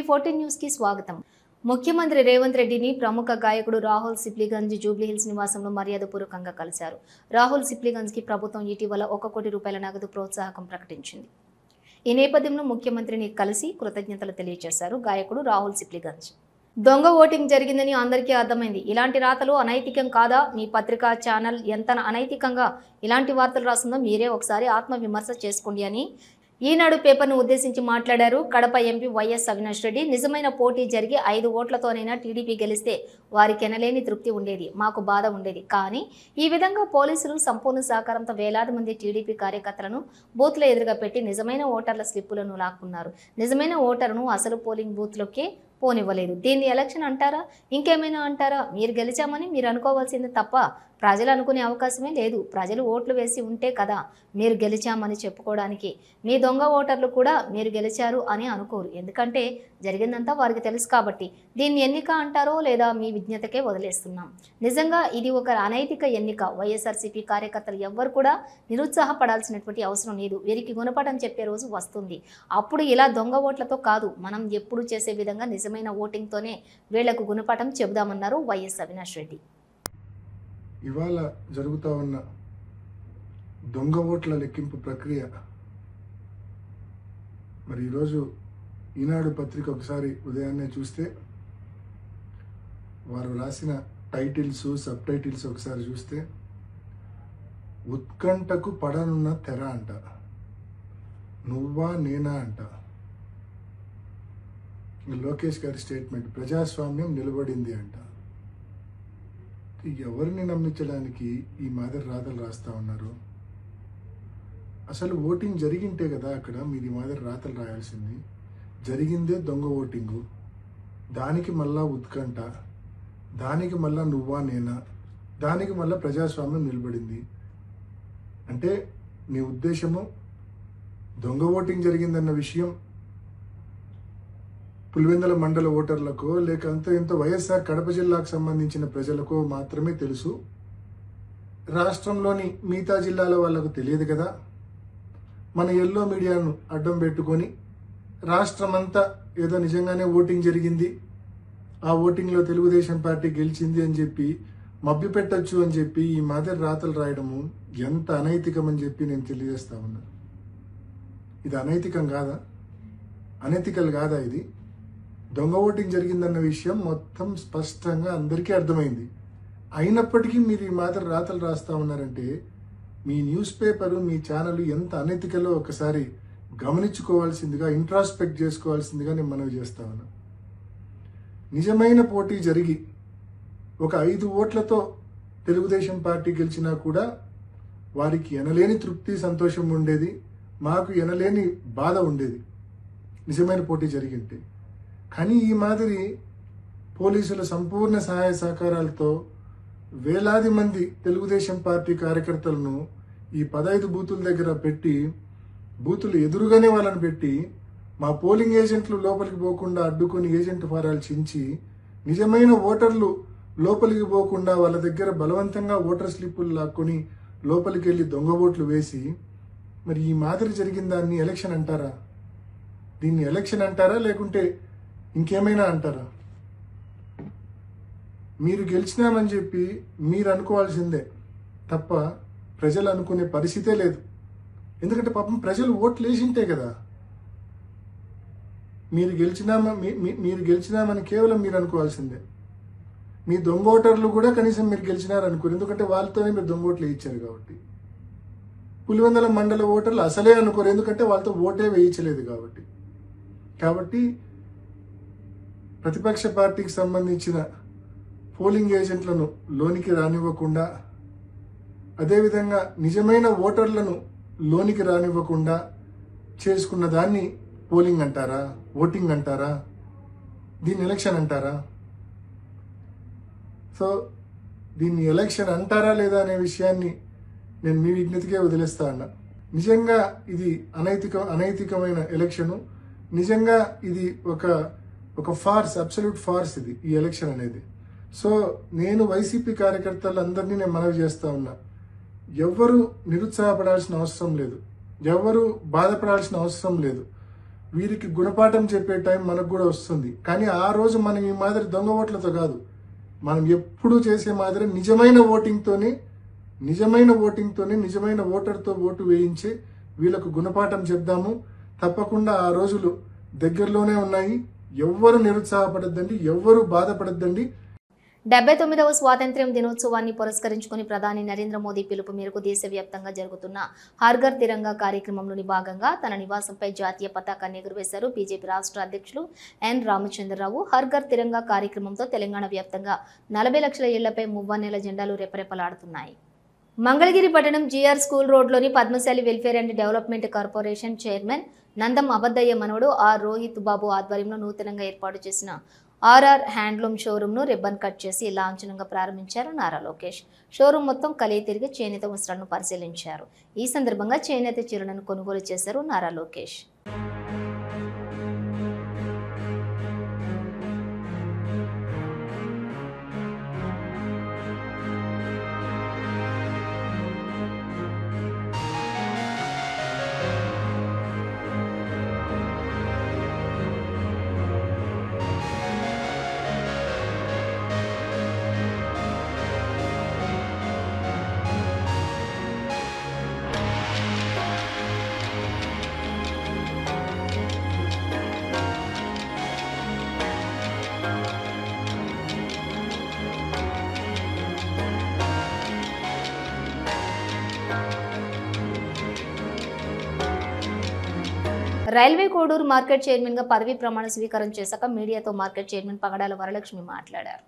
టీవీ14 news కి స్వాగతం. ముఖ్యమంత్రి రేవంత్ రెడ్డిని ప్రముఖ గాయకుడు రాహుల్ సిప్లిగంజ్ జూబ్లీహిల్స్ నివాసంలో మర్యాదపూర్వకంగా కలిశారు. రాహుల్ సిప్లిగంజ్ కి ప్రభుత్వం ఇటీవల 1 కోటి రూపాయల నగదు ప్రోత్సాహకం ప్రకటించింది. ఈ నేపథ్యంలో ముఖ్యమంత్రిని కలిసి కృతజ్ఞతలు తెలియజేశారు గాయకుడు రాహుల్ సిప్లిగంజ్. దొంగ ఓటింగ్ జరిగిందని అందరికీ అర్థమైంది. ఇలాంటి రాతలు అనైతికం కాదా? మీ పత్రికా ఛానల్ ఎంత అనైతికంగా ఇలాంటి వార్తలు రాస్తుందో మీరే ఒకసారి ఆత్మవిమర్శ చేసుకోండి అని ఈనాడు పేపర్ను ఉద్దేశించి మాట్లాడారు. కడప ఎంపీ వైఎస్ అవినాష్ రెడ్డి నిజమైన పోటీ జరిగి 5 ఓట్లతోనైనా టీడీపీ గెలిస్తే వారికి ఎనలేని తృప్తి ఉండేది, మాకు బాధ ఉండేది. కానీ ఈ విధంగా పోలీసులు సంపూర్ణ సహకారంతో వేలాది మంది టీడీపీ కార్యకర్తలను బూత్ల ఎదురుగా పెట్టి నిజమైన ఓటర్ల స్లిప్పులను లాక్కున్నారు. నిజమైన ఓటరును అసలు పోలింగ్ బూత్లోకే పోనివ్వలేదు. దీన్ని ఎలక్షన్ అంటారా, ఇంకేమైనా అంటారా? మీరు గెలిచామని మీరు అనుకోవాల్సింది తప్ప ప్రజలు అనుకునే అవకాశమే లేదు. ప్రజలు ఓట్లు వేసి ఉంటే కదా మీరు గెలిచామని చెప్పుకోవడానికి. మీ దొంగ ఓటర్లు కూడా మీరు గెలిచారు అని అనుకోరు, ఎందుకంటే జరిగిందంతా వారికి తెలుసు కాబట్టి. దీన్ని ఎన్నిక అంటారో లేదా మీ విజ్ఞతకే వదిలేస్తున్నాం. నిజంగా ఇది ఒక అనైతిక ఎన్నిక. వైఎస్ఆర్సీపీ కార్యకర్తలు ఎవ్వరు కూడా నిరుత్సాహపడాల్సినటువంటి అవసరం లేదు. వీరికి గుణపాఠం చెప్పే రోజు వస్తుంది. అప్పుడు ఇలా దొంగ ఓట్లతో కాదు, మనం ఎప్పుడు చేసే విధంగా నిజమైన ఓటింగ్తోనే వీళ్లకు గుణపాఠం చెబుదామన్నారు వైఎస్ అవినాష్ రెడ్డి. ఇవాళ జరుగుతూ ఉన్న దొంగ ఓట్ల లెక్కింపు ప్రక్రియ మరి ఈరోజు ఈనాడు పత్రిక ఒకసారి ఉదయాన్నే చూస్తే వారు రాసిన టైటిల్స్, సబ్ టైటిల్స్ ఒకసారి చూస్తే ఉత్కంఠకు పడనున్న తెర అంట, నువ్వా నేనా అంట. లోకేష్ గారి స్టేట్మెంట్, ప్రజాస్వామ్యం నిలబడింది అంట. ఎవరిని నమ్మించడానికి ఈ మాదిరి రాతలు రాస్తా ఉన్నారు? అసలు ఓటింగ్ జరిగింటే కదా అక్కడ మీరు ఈ మాదిరి రాతలు రాయాల్సింది. జరిగిందే దొంగ ఓటింగు, దానికి మళ్ళా ఉత్కంఠ, దానికి మళ్ళా నువ్వా నేనా, దానికి మళ్ళా ప్రజాస్వామ్యం నిలబడింది అంటే నీ ఉద్దేశము దొంగ ఓటింగ్ జరిగిందన్న విషయం పులివెందుల మండల ఓటర్లకో లేక అంత ఎంతో వైఎస్ఆర్ కడప జిల్లాకు సంబంధించిన ప్రజలకో మాత్రమే తెలుసు, రాష్ట్రంలోని మిగతా జిల్లాల వాళ్ళకు తెలియదు కదా. మన ఎల్లో మీడియాను అడ్డం పెట్టుకొని రాష్ట్రమంతా ఏదో నిజంగానే ఓటింగ్ జరిగింది, ఆ ఓటింగ్లో తెలుగుదేశం పార్టీ గెలిచింది అని చెప్పి మభ్యపెట్టచ్చు అని చెప్పి ఈ మాదిరి రాతలు రాయడము ఎంత అనైతికం అని చెప్పి నేను తెలియజేస్తా ఉన్నా. ఇది అనైతికం కాదా? అనైతికల్ కాదా? ఇది దొంగ ఓటింగ్ జరిగిందన్న విషయం మొత్తం స్పష్టంగా అందరికీ అర్థమైంది. అయినప్పటికీ మీరు ఈ మాదిరి రాతలు రాస్తా ఉన్నారంటే మీ న్యూస్ పేపరు, మీ ఛానల్ ఎంత అనైతికలో ఒకసారి గమనించుకోవాల్సిందిగా, ఇంట్రాస్పెక్ట్ చేసుకోవాల్సిందిగా నేను మనవి చేస్తా ఉన్నా. నిజమైన పోటీ జరిగి ఒక 5 ఓట్లతో తెలుగుదేశం పార్టీ గెలిచినా కూడా వారికి ఎనలేని తృప్తి, సంతోషం ఉండేది, మాకు ఎనలేని బాధ ఉండేది నిజమైన పోటీ జరిగింటే. కానీ ఈ మాదిరి పోలీసుల సంపూర్ణ సహాయ సహకారాలతో వేలాది మంది తెలుగుదేశం పార్టీ కార్యకర్తలను ఈ 15 బూతుల దగ్గర పెట్టి, బూతులు ఎదురుగానే వాళ్ళని పెట్టి, మా పోలింగ్ ఏజెంట్లు లోపలికి పోకుండా అడ్డుకొని ఏజెంట్ ఫారాలు చించి, నిజమైన ఓటర్లు లోపలికి పోకుండా వాళ్ళ దగ్గర బలవంతంగా ఓటర్ స్లిప్పులు లాక్కొని లోపలికి వెళ్ళి దొంగ ఓట్లు వేసి, మరి ఈ మాదిరి జరిగిన దాన్ని ఎలక్షన్ అంటారా? దీన్ని ఎలక్షన్ అంటారా లేకుంటే ఇంకేమైనా అంటారా? మీరు గెలిచినామని చెప్పి మీరు అనుకోవాల్సిందే తప్ప ప్రజలు అనుకునే పరిస్థితే లేదు. ఎందుకంటే పాపం ప్రజలు ఓట్లు వేసింటే కదా మీరు గెలిచినామని కేవలం మీరు అనుకోవాల్సిందే. మీ దొంగ ఓటర్లు కూడా కనీసం మీరు గెలిచినారనుకోరు, ఎందుకంటే వాళ్ళతోనే మీరు దొంగ ఓట్లు వేయించారు కాబట్టి. పులివెందుల మండల ఓటర్లు అసలే అనుకోరు, ఎందుకంటే వాళ్ళతో ఓటే వేయించలేదు కాబట్టి ప్రతిపక్ష పార్టీకి సంబంధించిన పోలింగ్ ఏజెంట్లను లోనికి రానివ్వకుండా, అదేవిధంగా నిజమైన ఓటర్లను లోనికి రానివ్వకుండా చేసుకున్న దాన్ని పోలింగ్ అంటారా, ఓటింగ్ అంటారా, దీన్ని ఎలక్షన్ అంటారా? సో దీన్ని ఎలక్షన్ అంటారా లేదా అనే విషయాన్ని నేను మీ విజ్ఞతకే వదిలేస్తా అన్నా. నిజంగా ఇది అనైతికమైన ఎలక్షను. నిజంగా ఇది ఒక ఫార్స్, అబ్సల్యూట్ ఫార్స్ ఇది ఈ ఎలక్షన్ అనేది. సో నేను వైసీపీ కార్యకర్తలందరినీ నేను మనవి చేస్తా ఉన్నా, ఎవ్వరూ నిరుత్సాహపడాల్సిన అవసరం లేదు, ఎవ్వరూ బాధపడాల్సిన అవసరం లేదు. వీరికి గుణపాఠం చెప్పే టైం మనకు కూడా వస్తుంది. కానీ ఆ రోజు మనం ఈ మాదిరి దొంగ ఓట్లతో కాదు, మనం ఎప్పుడూ చేసే మాదిరి నిజమైన ఓటింగ్తోని నిజమైన ఓటర్తో ఓటు వేయించి వీళ్ళకు గుణపాఠం చెప్దాము. తప్పకుండా ఆ రోజులు దగ్గరలోనే ఉన్నాయి. ఎవ్వరు నిరుత్సాహపడద్దండి, ఎవ్వరు బాధపడద్దండి. 79వ స్వాతంత్ర్యం దినోత్సవాన్ని పురస్కరించుకుని ప్రధాని నరేంద్ర మోదీ పిలుపు మేరకు దేశవ్యాప్తంగా జరుగుతున్న హర్ ఘర్ తిరంగా కార్యక్రమంలోని భాగంగా తన నివాసంపై జాతీయ పతాకాన్ని ఎగురవేశారు బీజేపీ రాష్ట్ర అధ్యక్షులు ఎన్ రామచంద్రరావు. హర్ ఘర్ తిరంగా కార్యక్రమంతో తెలంగాణ వ్యాప్తంగా 40 లక్షల ఇళ్లపై మువ్వన్నెల జెండాలు రెపరెపలాడుతున్నాయి. మంగళగిరి పట్టణం జీఆర్ స్కూల్ రోడ్లోని Padmashali welfare and development corporation chairman Nandam Abaddayya మనవడు ఆర్ రోహిత్ బాబు ఆధ్వర్యంలో నూతనంగా ఏర్పాటు చేసిన ఆర్ఆర్ హ్యాండ్లూమ్ షోరూమ్ ను రిబ్బన్ కట్ చేసి లాంఛనంగా ప్రారంభించారు నారా లోకేష్. షోరూమ్ మొత్తం కలిగి తిరిగి చేనేత వస్త్రాలను పరిశీలించారు. ఈ సందర్భంగా చేనేత చీరలను కొనుగోలు చేశారు Nara Lokesh. Railway Koduru market chairman గా పదవీ ప్రమాణ స్వీకారం చేశాక మీడియాతో మార్కెట్ చైర్మన్ పగడాల వరలక్ష్మి మాట్లాడారు.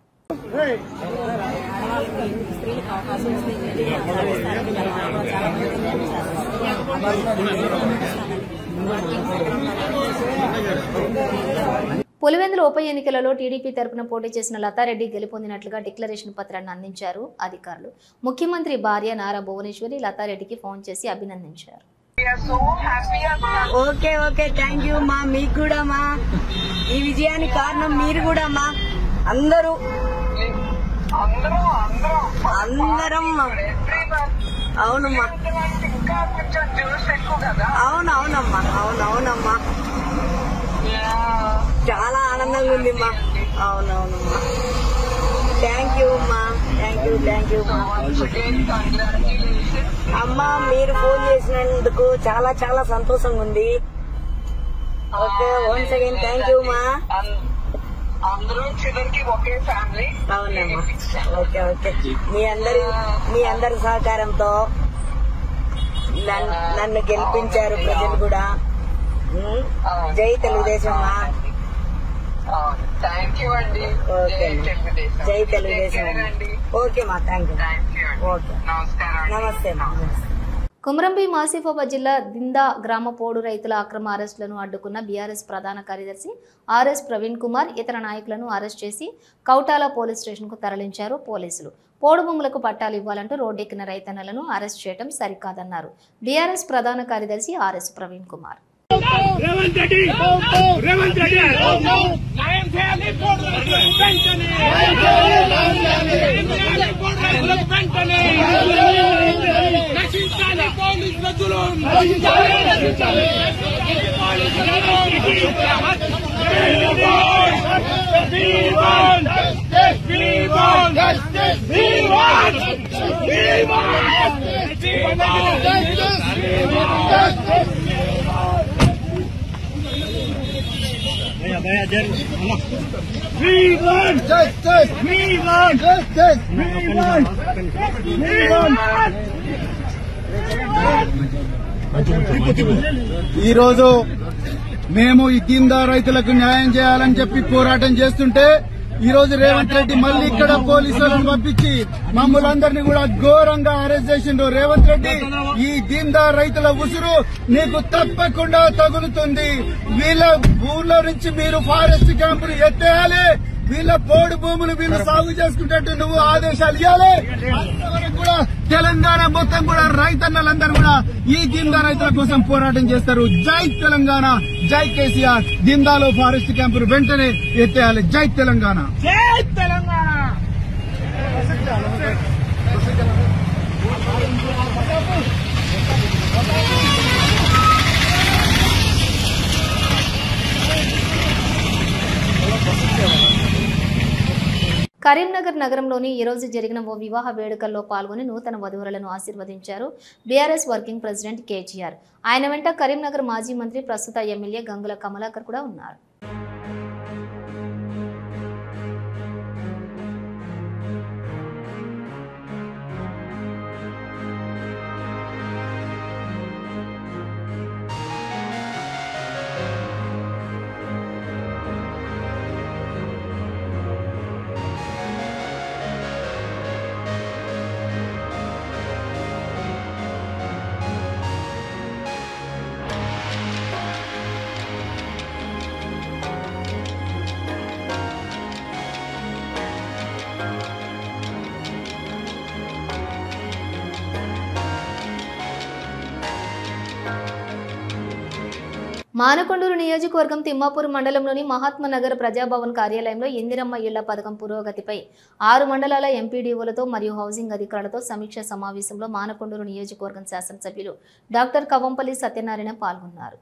పులివెందుల ఉప ఎన్నికలలో టీడీపీ తరపున పోటీ చేసిన లతారెడ్డి గెలుపొందినట్లుగా డిక్లరేషన్ పత్రాన్ని అందించారు అధికారులు. ముఖ్యమంత్రి భార్య నారా భువనేశ్వరి లతారెడ్డికి ఫోన్ చేసి అభినందించారు. ఓకే ఓకే థ్యాంక్ యూ మా. మీకు కూడా మా ఈ విజయానికి కారణం మీరు కూడా మా. అందరం అవునమ్మా అవునవునమ్మా అవునవునమ్మా చాలా ఆనందంగా ఉంది మా. అవునవునమ్మా థ్యాంక్ యూ అమ్మా. థ్యాంక్ యూ అమ్మా. మీరు ఫోన్ చేసినందుకు చాలా చాలా సంతోషంగా ఉంది. Okay once again thank you మా. అవునమ్మా ఓకే ఓకే. మీ అందరి సహకారంతో నన్ను గెలిపించారు ప్రజలు కూడా. జై తెలుగుదేశం మా. ఓకే జై తెలుగుదేశం. ఓకే మా థ్యాంక్ యూ. ఓకే నమస్తే మా. కుమరంభీ ఆసిఫాబాద్ జిల్లా దిందా గ్రామ పోడు రైతుల అక్రమ అరెస్టులను అడ్డుకున్న బీఆర్ఎస్ ప్రధాన కార్యదర్శి ఆర్ఎస్ ప్రవీణ్ కుమార్ ఇతర నాయకులను అరెస్ట్ చేసి కౌటాల పోలీస్ స్టేషన్ కు తరలించారు పోలీసులు. పోడు భూములకు పట్టాలు ఇవ్వాలంటూ రోడ్డెక్కిన రైతన్నలను అరెస్ట్ చేయడం సరికాదన్నారు బీఆర్ఎస్ ప్రధాన కార్యదర్శి ఆర్ఎస్ ప్రవీణ్ కుమార్. రేవంత్ రెడ్డి న్యాయం చేయాలి. నశించాలి పోలీస్ రజులున్. ఈరోజు మేము ఈ దిందా రైతులకు న్యాయం చేయాలని చెప్పి పోరాటం చేస్తుంటే ఈ రోజు రేవంత్ రెడ్డి మళ్ళీ ఇక్కడ పోలీసులను పంపించి మమ్మల్ని అందరినీ కూడా ఘోరంగా అరెస్ట్ చేసిండు. రేవంత్ రెడ్డి ఈ దిందా రైతుల ఉసురు నీకు తప్పకుండా తగులుతుంది. వీళ్ళ ఊర్లో నుంచి మీరు ఫారెస్ట్ క్యాంపులు ఎత్తేయాలి. వీళ్ళ పోడు భూములు వీళ్ళు సాగు చేసుకుంటట్టు నువ్వు ఆదేశాలు ఇవ్వాలి. అంతవరకు కూడా తెలంగాణ మొత్తం కూడా రైతన్నలందరూ కూడా ఈ దిందా రైతుల కోసం పోరాటం చేస్తారు. జై తెలంగాణ, జై కేసీఆర్. దిందాలో ఫారెస్ట్ క్యాంపులు వెంటనే ఎత్తేయాలి. జై తెలంగాణ, జై తెలంగాణ. కరీంనగర్ నగరంలోని ఈ రోజు జరిగిన ఓ వివాహ వేడుకల్లో పాల్గొని నూతన వధువులను ఆశీర్వదించారు బీఆర్ఎస్ వర్కింగ్ ప్రెసిడెంట్ కేటీఆర్. ఆయన వెంట కరీంనగర్ మాజీ మంత్రి ప్రస్తుత ఎమ్మెల్యే గంగుల కమలాకర్ కూడా ఉన్నారు. మానకొండూరు నియోజకవర్గం తిమ్మాపూర్ మండలంలోని మహాత్మా నగర్ ప్రజాభవన్ కార్యాలయంలో ఇందిరమ్మ ఇళ్ల పథకం పురోగతిపై 6 మండలాల ఎంపీడీఓలతో మరియు హౌసింగ్ అధికారులతో సమీక్ష సమావేశంలో మానకొండూరు నియోజకవర్గం శాసనసభ్యులు డాక్టర్ కవంపల్లి సత్యనారాయణ పాల్గొన్నారు.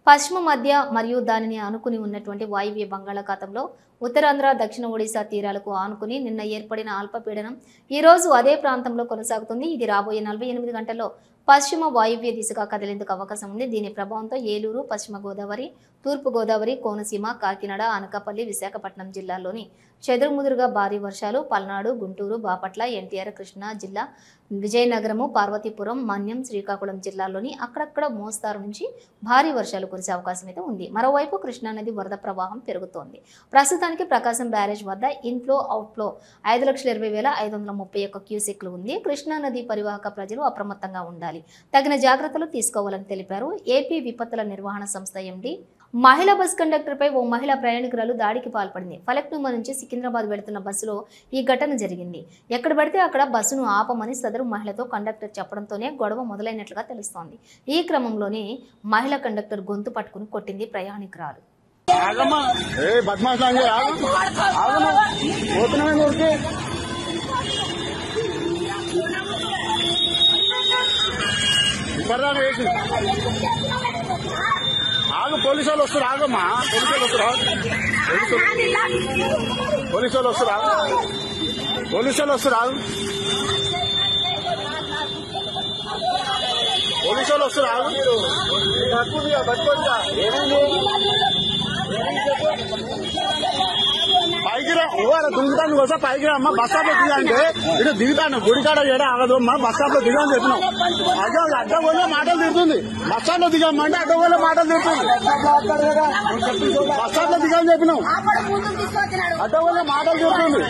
పశ్చిమ మధ్య మరియు దానిని ఆనుకుని ఉన్నటువంటి వాయువ్య బంగాళాఖాతంలో ఉత్తరాంధ్ర దక్షిణ ఒడిశా తీరాలకు ఆనుకుని నిన్న ఏర్పడిన అల్పపీడనం ఈ రోజు అదే ప్రాంతంలో కొనసాగుతుంది. ఇది రాబోయే 48 గంటల్లో పశ్చిమ వాయువ్య దిశగా కదిలేందుకు అవకాశం ఉంది. దీని ప్రభావంతో ఏలూరు, పశ్చిమ గోదావరి, తూర్పు గోదావరి, కోనసీమ, కాకినాడ, అనకాపల్లి, విశాఖపట్నం జిల్లాల్లోని చెదురుముదురుగా భారీ వర్షాలు, పల్నాడు, గుంటూరు, బాపట్ల, ఎన్టీఆర్, కృష్ణా జిల్లా, విజయనగరము, పార్వతీపురం, మన్యం, శ్రీకాకుళం జిల్లాల్లోని అక్కడక్కడ మోస్తారు నుంచి భారీ వర్షాలు కురిసే అవకాశం అయితే ఉంది. మరోవైపు కృష్ణానది వరద ప్రవాహం పెరుగుతోంది. ప్రస్తుతానికి ప్రకాశం బ్యారేజ్ వద్ద ఇన్ఫ్లో అవుట్ఫ్లో 5,20,531 క్యూసెక్లు ఉంది. కృష్ణానది పరివాహక ప్రజలు అప్రమత్తంగా ఉండాలి, తగిన జాగ్రత్తలు తీసుకోవాలని తెలిపారు. ఏపీ విపత్తుల నిర్వహణ సంస్థ ఎండీ. మహిళా బస్ కండక్టర్పై ఓ మహిళా ప్రయాణికురాలు దాడికి పాల్పడింది. ఫలక్నుమా నుంచి సికింద్రాబాద్ వెళుతున్న బస్సులో ఈ ఘటన జరిగింది. ఎక్కడ పడితే అక్కడ బస్సును ఆపమని సదరు మహిళతో కండక్టర్ చెప్పడంతోనే గొడవ మొదలైనట్లుగా తెలుస్తోంది. ఈ క్రమంలోనే మహిళా కండక్టర్ గొంతు పట్టుకుని కొట్టింది ప్రయాణికురాలు. ఆగు, పోలీసు వాళ్ళు వస్తారు, ఆగమ్మా, పోలీసు వాళ్ళు వస్తారు, పోలీసు వాళ్ళు వస్తారు, పోలీసు వాళ్ళు వస్తారు, ఆగు, పోలీసు వాళ్ళు వస్తారు, ఆగు, పైకి రా, దిగుతాను కోసం పైకి రా అమ్మా, బస్ స్టాప్ లో దిగా అంటే ఇటు దిగుతాను, గుడికాడ ఏడా ఆగదు అమ్మా, బస్ స్టాప్ లో దిగా అని చెప్పినాం. అడ్డగోలే మాటలు తిరుగుతుంది, బస్ స్టాప్ లో దిగామంటే అడ్డగోలే మాటలు తిరుగుతుంది, బస్ స్టాప్ లో దిగా అని చెప్పినాం, అడ్డగోలే మాటలు తిరుగుతుంది.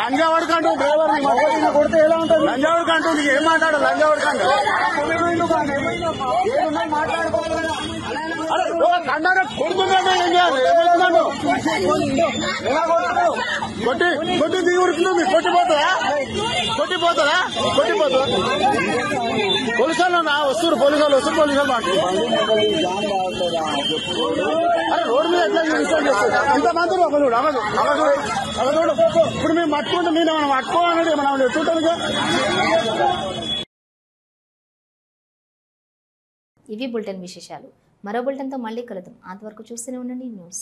లంజావాడికంటూ డ్రైవర్ కొడితే ఎలా ఉంటుంది? లంజావాడికంటూ నీకు ఏం మాట్లాడు? లంజావాడికంటూ కండానే కొడుతున్నాను, ఏం చేయాలి? ఏమవుతున్నాను? కొట్టి కొట్టి దిగి ఉడుకుతుంది, కొట్టిపోతుందా? కొట్టిపోతుందా? కొట్టిపోతుందా? పోలీసు వాళ్ళు వస్తారు, పోలీసు వాళ్ళు వస్తారు, పోలీసు వాళ్ళు మాట్లాడుతున్నారు. అరే రోడ్డు మీద ఎట్లా ఇన్స్టాల్ చేస్తారు? ఇంతమంది అవదు అవదు అవదు అవదు. ఇప్పుడు మేము పట్టుకుంటే మీరు మనం పట్టుకోవాలంటే మనం ఎట్టుంటారు? ఇవి బులెటిన్ విశేషాలు. మరో బులెటిన్తో మళ్ళీ కలుద్దాం. అంతవరకు చూస్తూనే ఉండండి న్యూస్.